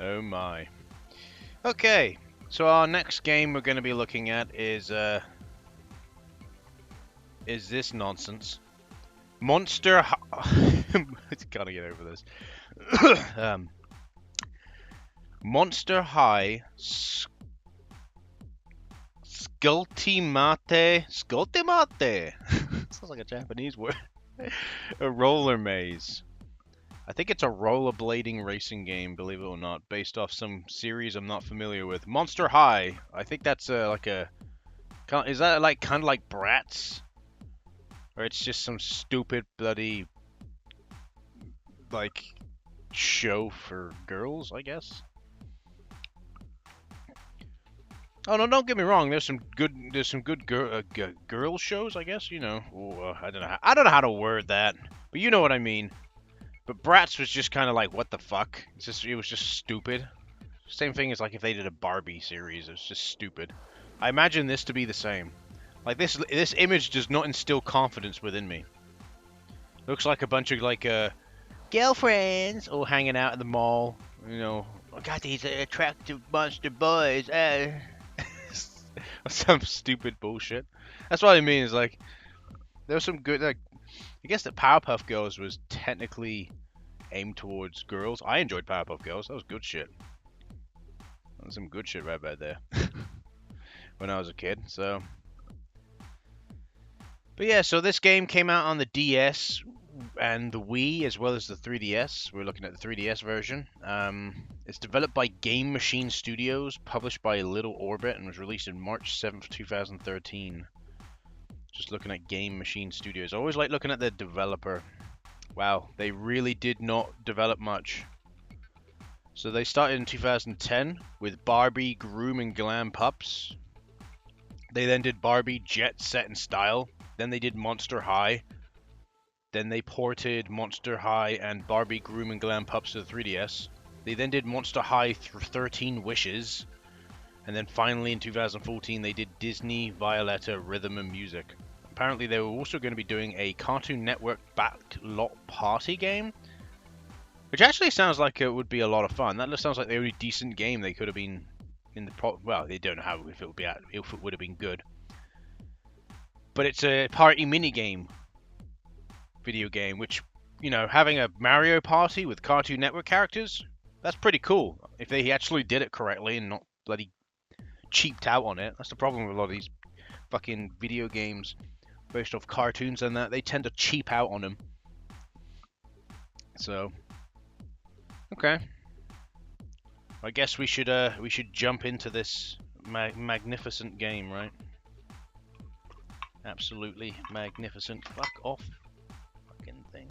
Oh my. Okay, so our next game we're going to be looking at is this nonsense. Monster High. Gotta get over this. Monster High Skultimate. Skultimate! Sounds like a Japanese word. A roller maze. I think it's a rollerblading racing game, believe it or not, based off some series I'm not familiar with. Monster High. I think that's like a... Is that like kind of like Bratz? Or it's just some stupid bloody like show for girls, I guess. Oh no, don't get me wrong. There's some good girl shows, I guess. You know, I don't know how to word that, but you know what I mean. But Bratz was just kind of like, what the fuck? It was just stupid. Same thing as like if they did a Barbie series. It's just stupid. I imagine this to be the same. Like this image does not instill confidence within me. Looks like a bunch of like girlfriends all hanging out at the mall. You know, I got these attractive monster boys. Some stupid bullshit. That's what I mean. Is like there was some good. Like I guess that Powerpuff Girls was technically aimed towards girls. I enjoyed Powerpuff Girls. That was good shit. That was some good shit right back there when I was a kid. So, but yeah. So this game came out on the DS and the Wii as well as the 3DS. We're looking at the 3DS version. It's developed by Game Machine Studios, published by Little Orbit, and was released in March 7th, 2013. Just looking at Game Machine Studios. I always like looking at the developer. Wow, they really did not develop much. So they started in 2010 with Barbie Groom and Glam Pups. They then did Barbie Jet Set and Style. Then they did Monster High. Then they ported Monster High and Barbie Groom and Glam Pups to the 3DS. They then did Monster High 13 Wishes. And then finally in 2014 they did Disney Violetta Rhythm and Music. Apparently they were also going to be doing a Cartoon Network backlot party game. Which actually sounds like it would be a lot of fun. That sounds like the only decent game they could have been in the well, they don't know how if it would have been good. But it's a party mini game. Video game, which, you know, having a Mario Party with Cartoon Network characters, that's pretty cool. If they actually did it correctly and not bloody cheaped out on it. That's the problem with a lot of these fucking video games based off cartoons and that. They tend to cheap out on them. So, okay. I guess we should jump into this magnificent game, right? Absolutely magnificent. Fuck off. Thing.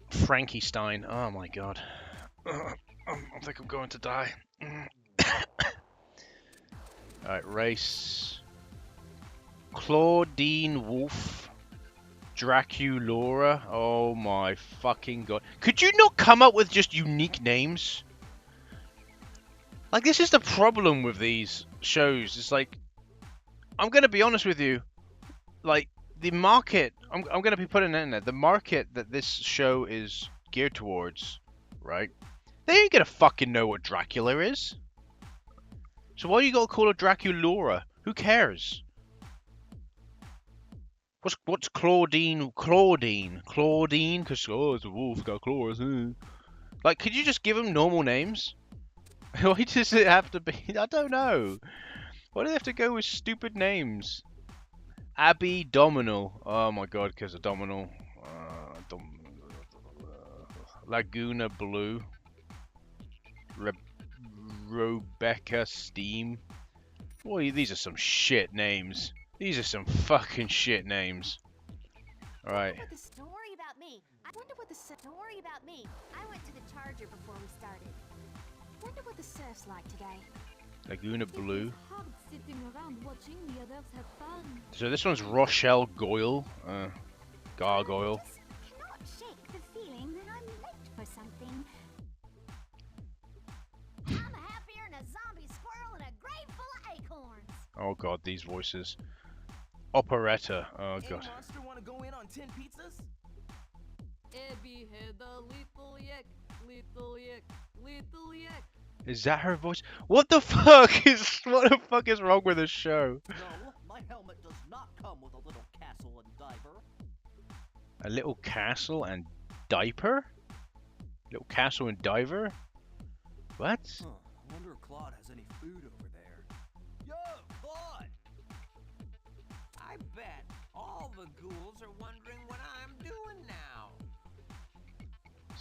Frankenstein. Oh my god. I think I'm going to die. Alright, race. Claudine Wolf. Draculaura. Oh my fucking god. Could you not come up with just unique names? Like, this is the problem with these shows. It's like, I'm gonna be honest with you. Like, the market, I'm going to be putting it in there, the market that this show is geared towards, right? They ain't going to fucking know what Dracula is. So why you got to call it Draculaura? Who cares? What's Claudine? Claudine? Because, oh, it's a wolf, got claws. Like, could you just give them normal names? Why does it have to be? I don't know. Why do they have to go with stupid names? Abby Dominal. Oh my god, because of Dominal. Laguna Blue. Rebecca Steam. Boy, these are some shit names. These are some fucking shit names. Alright. The story about me. I wonder what the story about me. I went to the charger before we started. Wonder what the surf's like today. Laguna Blue. Sitting around watching the others have fun. So this one's Rochelle Goyle. Gargoyle. I cannot shake the feeling that I'm late for something. I'm happier than a zombie squirrel in a grave full of acorns. Oh god, these voices. Operetta. Oh god. Hey, Monster, wanna go in on 10 pizzas? Abby had a little yak, Is that her voice? What the fuck is wrong with this show? No, my helmet does not come with a little castle and diver. A little castle and diaper? Little castle and diver? What? Huh, I wonder if Claude has any food over there. Yo, Claude! I bet all the ghouls are wondering what I'm doing now.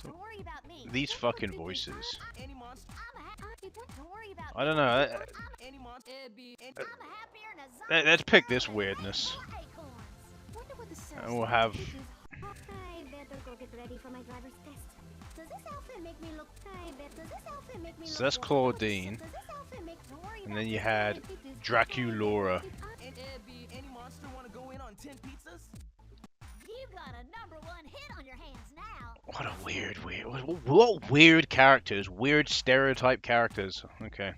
Don't worry about me. These fucking voices. Any monster? Don't worry about I don't know. Any monster? I'm happier than a zombie. Let's pick this weirdness. Acorns. Wonder what the surf's And we'll like. have... I better go get ready for my driver's test. Does this outfit make me look? Does this outfit make me look? So that's Claudine. Does this outfit make? Don't worry And about then you me. had Draculaura. Any monster want to go in on 10 pizzas? You got a #1 hit on your hands now. What a what weird characters. Weird stereotype characters. Okay.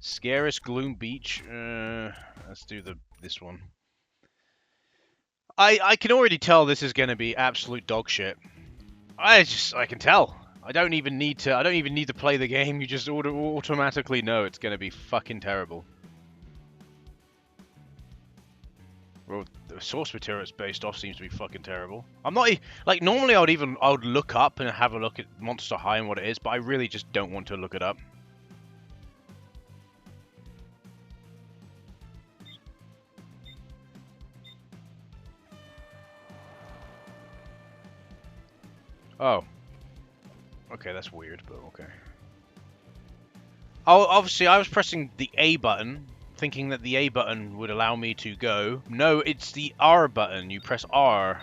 Scariest Gloom Beach. Let's do this one. I can already tell this is going to be absolute dog shit. I can tell. I don't even need to play the game. You just automatically know it's going to be fucking terrible. Well, the source material it's based off seems to be fucking terrible. I'm not like normally I would look up and have a look at Monster High and what it is, but I really just don't want to look it up. Oh. Okay, that's weird, but okay. Oh, obviously I was pressing the A button, thinking that the A button would allow me to go. No, it's the R button. You press R.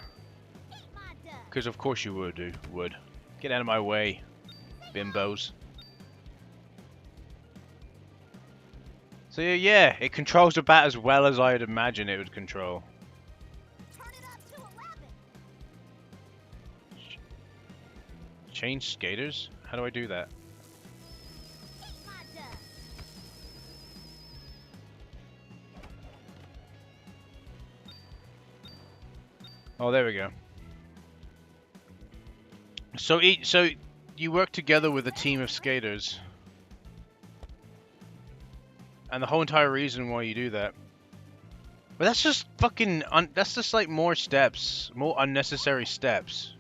Because of course you would. Get out of my way, bimbos. So yeah, it controls the bat as well as I'd imagine it would control. Turn it up to 11. Change skaters? How do I do that? Oh, there we go. So you work together with a team of skaters. And the whole entire reason why you do that. But that's just fucking that's just like more steps, more unnecessary steps.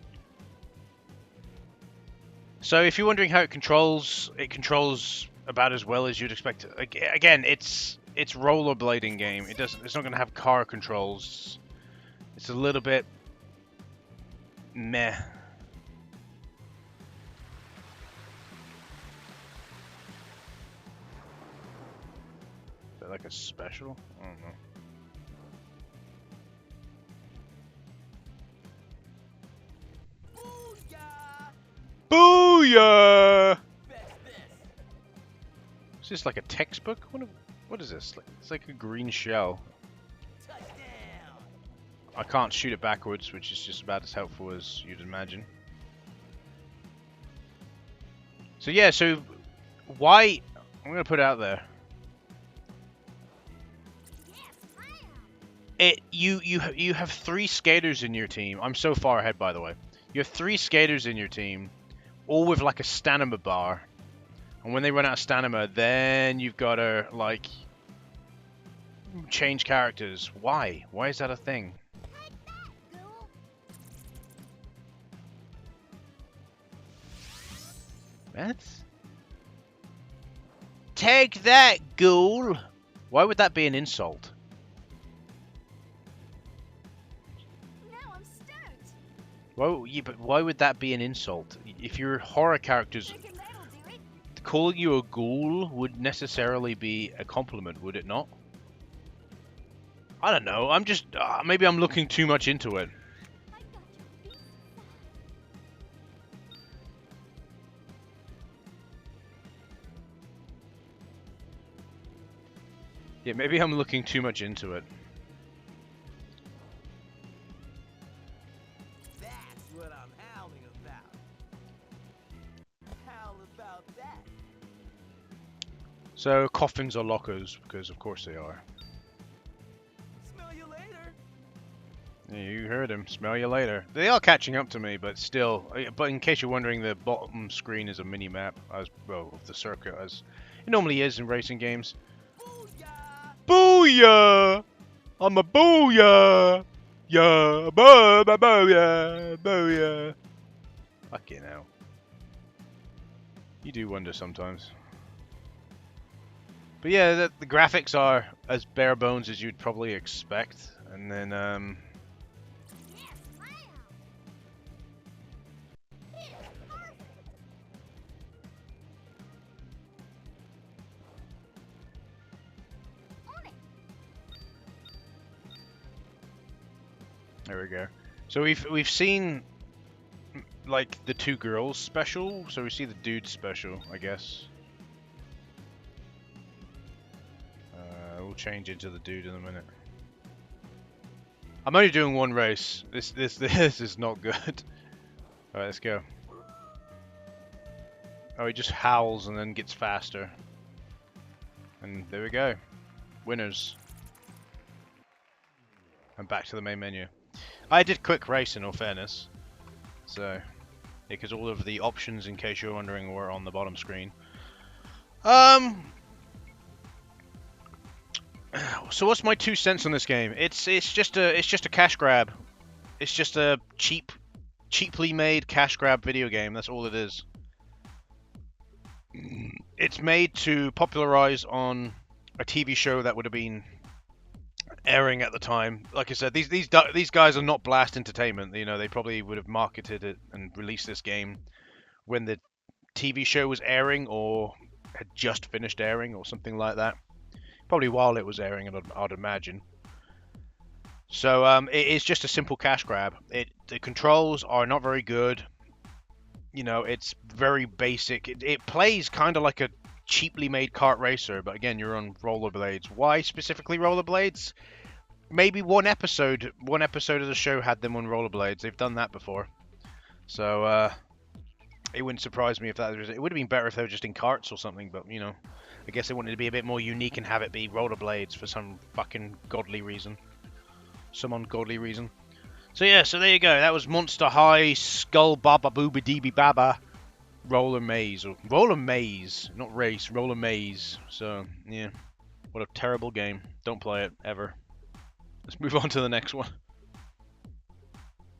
So if you're wondering how it controls about as well as you'd expect. Again, it's rollerblading game. It's not going to have car controls. It's a little bit meh. Is that like a special? I don't know. Booyah! Is this like a textbook? What is this? It's like a green shell. I can't shoot it backwards, which is just about as helpful as you'd imagine. So yeah, so why... I'm going to put it out there. You have 3 skaters in your team. I'm so far ahead, by the way. You have 3 skaters in your team, all with like a stamina bar. And when they run out of stamina, then you've got to like change characters. Why? Why is that a thing? What? Take that, ghoul! Why would that be an insult? Why would that be an insult? If you're horror characters, calling you a ghoul would necessarily be a compliment, would it not? I don't know. I'm just maybe I'm looking too much into it. Yeah, maybe I'm looking too much into it. That's what I'm howling about. Howl about that. So coffins are lockers, because of course they are. Smell you later. You heard him. Smell you later. They are catching up to me, but still. But in case you're wondering, the bottom screen is a mini map, as well, of the circuit, as it normally is in racing games. Booyah! I'm a booyah! Yeah, booyah, booyah. Fucking hell. You do wonder sometimes. But yeah, the graphics are as bare bones as you'd probably expect, and then there we go. So we've seen like the two girls special, so we see the dude special, I guess. We'll change into the dude in a minute. I'm only doing one race. This is not good. Alright, let's go. Oh, he just howls and then gets faster. And there we go. Winners. And back to the main menu. I did quick race in all fairness. So, yeah, because all of the options, in case you're wondering, were on the bottom screen. So what's my 2 cents on this game? It's just a cash grab. It's just a cheaply made cash grab video game. That's all it is. It's made to popularize on a TV show that would have been airing at the time. Like I said, these guys are not Blast Entertainment. You know, they probably would have marketed it and released this game when the TV show was airing or had just finished airing or something like that. Probably while it was airing, I'd imagine. So it is just a simple cash grab. The controls are not very good. You know, it's very basic. It plays kind of like a cheaply made kart racer, but again, you're on rollerblades. Why specifically rollerblades? Maybe one episode of the show had them on rollerblades. They've done that before. So it wouldn't surprise me if that was. It would have been better if they were just in carts or something, but you know, I guess they wanted to be a bit more unique and have it be rollerblades for some fucking godly reason. Some ungodly reason. So yeah, so there you go. That was Monster High Skull Baba Booba Deeby Baba Roller Maze. Or Roller Maze, not race, Roller Maze. So yeah, what a terrible game. Don't play it, ever. Let's move on to the next one.